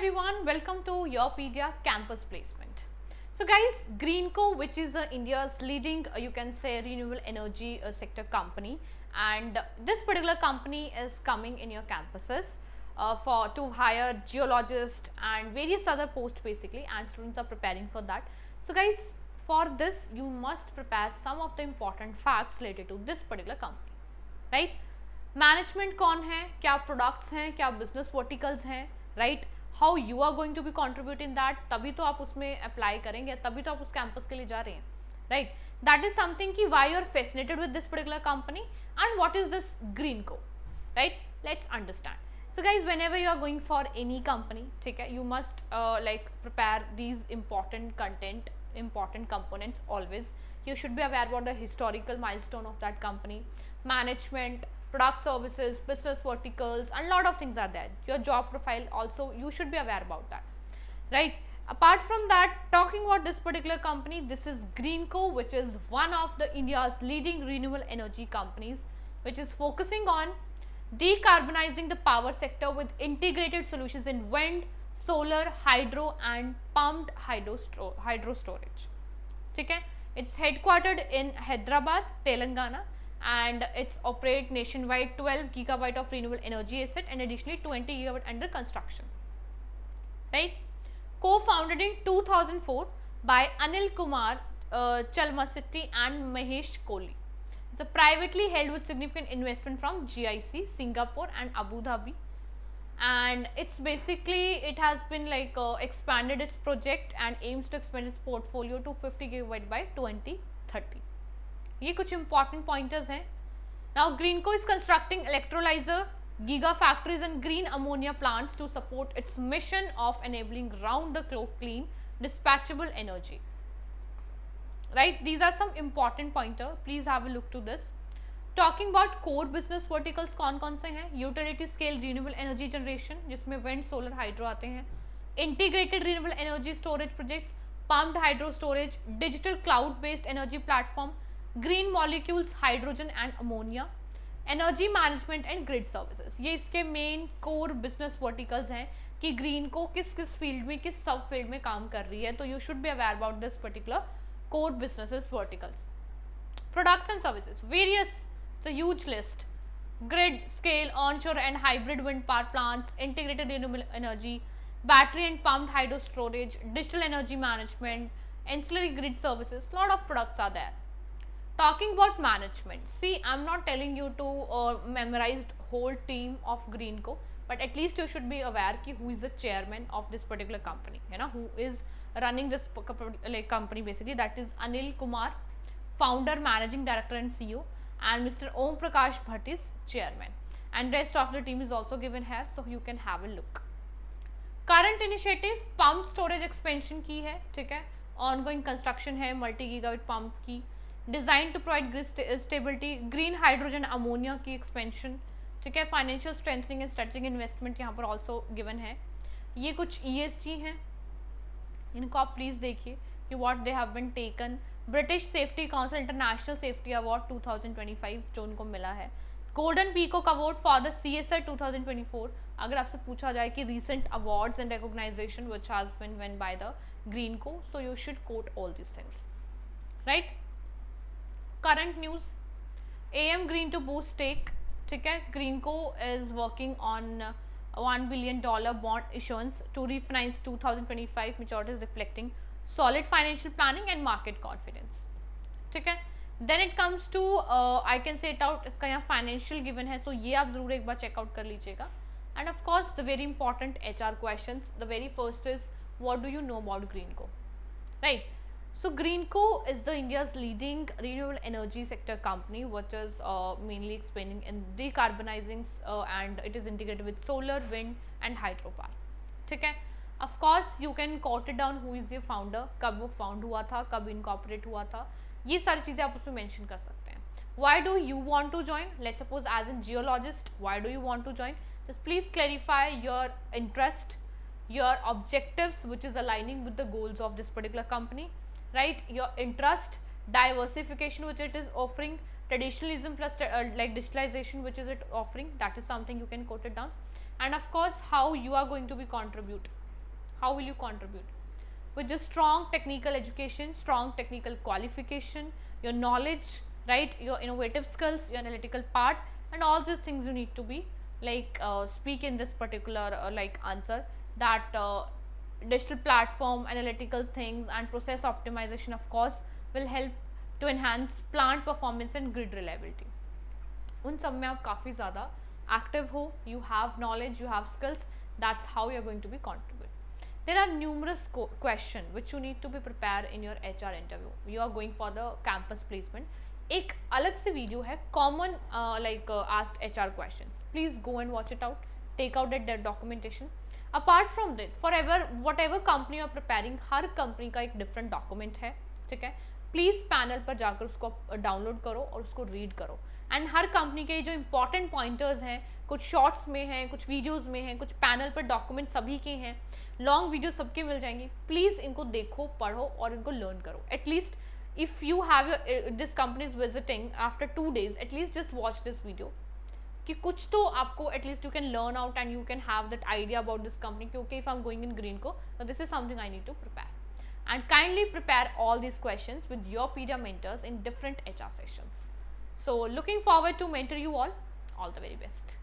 everyone, welcome to Yourpedia Campus Placement. So guys, Greenco, which is India's leading, you can say, renewable energy sector company, and this particular company is coming in your campuses for to hire geologists and various other posts basically, and students are preparing for that. So guys, for this you must prepare some of the important facts related to this particular company, right? Management कौन है, क्या products हैं, क्या business verticals हैं, right? How you are going to be contribute in that, तभी तो आप उसमें अप्लाई करेंगे, तभी तो आप उस कैंपस के लिए जा रहे हैं, राइट? दैट इज समथिंग कि why you are fascinated with this particular company and what is this Greenko, right? Let's understand. So guys, whenever you are going for any company, ठीक है, you must like prepare these important content, important components always. You should be aware about the historical milestone of that company, management, product, services, business verticals, and lot of things are there. Your job profile also, you should be aware about that, right? Apart from that, talking about this particular company, this is Greenco, which is one of the India's leading renewable energy companies, which is focusing on decarbonizing the power sector with integrated solutions in wind, solar, hydro and pumped hydro storage. ठीक है, it's headquartered in Hyderabad, Telangana, and it's operate nationwide 12 gigawatt of renewable energy asset and additionally 20 gigawatt under construction, right? Co-founded in 2004 by Anil Kumar Chalmassetti and Mahesh Kohli. It's a privately held with significant investment from GIC, Singapore and Abu Dhabi, and it's basically, it has been like expanded its project and aims to expand its portfolio to 50 gigawatt by 2030. ये कुछ important pointers हैं. Now Greenco is constructing electrolyzer, gigafactories and green ammonia plants to support its mission of enabling round the clock clean dispatchable energy. Right, these are some important pointer, please have a look to this. Talking about core business verticals, कौन कौन से हैं? Utility scale renewable energy generation, जिसमें wind, solar, hydro आते हैं. Integrated renewable energy storage projects, pumped hydro storage, digital cloud based energy platform, green molecules, hydrogen and ammonia, energy management and grid services. ये इसके main core business verticals हैं कि green को किस किस field में, किस सब फील्ड में काम कर रही है. तो you should be aware about this particular core businesses verticals. Products and services, various, it's a huge list. Grid scale onshore and hybrid wind power plants, integrated renewable energy, battery and pumped hydro storage, digital energy management, ancillary grid services, lot of products are there. Talking about management, see, I'm not telling you to memorize whole team of Greenco, but at least you should be aware ki who is the chairman of this particular company, है ना, who is running this like company basically. That is Anil Kumar, founder, managing director and CEO, and Mr. Om Prakash Bhatt is chairman, and rest of the team is also given here, so you can have a look. Current initiative, pump storage expansion की है, ठीक है, ongoing construction है multi gigawatt pump की, designed to provide grid stability, green hydrogen ammonia की expansion, ठीक है, financial strengthening and strategic investment यहाँ पर also given है. ये कुछ ESG हैं, इनको आप प्लीज देखिए कि what they have been taken. British Safety Council International Safety Award 2025 जो उनको मिला है. Golden peacock award for the CSR 2024. अगर आपसे पूछा जाए कि recent awards and recognition which has been won by the Greenco, so you should quote all these things, right? Current news, AM Green to boost stake, ठीक है. Greenco is working on $1 billion bond issuance to refinance 2025 maturities, reflecting solid financial planning and market confidence, ठीक है. Then it comes to I can say it out, इसका यहाँ financial given है, so ये आप जरूर एक बार check out कर लीजिएगा. And of course the very important HR questions. The very first is, what do you know about Greenco, right? So Greenco is the India's leading renewable energy sector company, which is mainly expanding in decarbonizing and it is integrated with solar, wind and hydropower, ठीक है. Of course you can quote it down, who is your founder, कब वो found हुआ था, कब incorporate हुआ था, ये सारी चीज़ें आप उसमें mention कर सकते हैं. Why do you want to join? Let's suppose as a geologist, why do you want to join? Just please clarify your interest, your objectives, which is aligning with the goals of this particular company, right? Your interest, diversification which it is offering, traditionalism plus like digitalization which is it offering, that is something you can quote it down. And of course how you are going to be contribute, How will you contribute? With your strong technical education, strong technical qualification, your knowledge, right, your innovative skills, your analytical part, and all these things you need to be like speak in this particular like answer, that digital platform, analytical things, and process optimization of course will help to enhance plant performance and grid reliability. उन सब में आप काफ़ी ज़्यादा active हो, you have knowledge, you have skills, that's how you are going to be contribute. There are numerous questions which you need to be prepared in your HR interview. You are going for the campus placement. एक अलग से video है common like asked HR questions. Please go and watch it out. Take out that documentation. Apart from that, for whatever company you are preparing, her company का एक different document है, ठीक है. Please panel पर जाकर उसको download करो और उसको रीड करो. एंड हर कंपनी के जो इंपॉर्टेंट पॉइंटर्स हैं, कुछ शॉर्ट्स में हैं, कुछ वीडियोस में हैं, कुछ पैनल पर डॉक्यूमेंट सभी के हैं, लॉन्ग वीडियो सबके मिल जाएंगे. प्लीज़ इनको देखो, पढ़ो और इनको लर्न करो. At least if you have this company is visiting after 2 days, at least just watch this video, कि कुछ तो आपको at least you can learn out and you can have that idea about this company कि okay if I am going in Greenko, so this is something I need to prepare. And kindly prepare all these questions with your PDA mentors in different HR sessions. So looking forward to mentor you all. All the very best.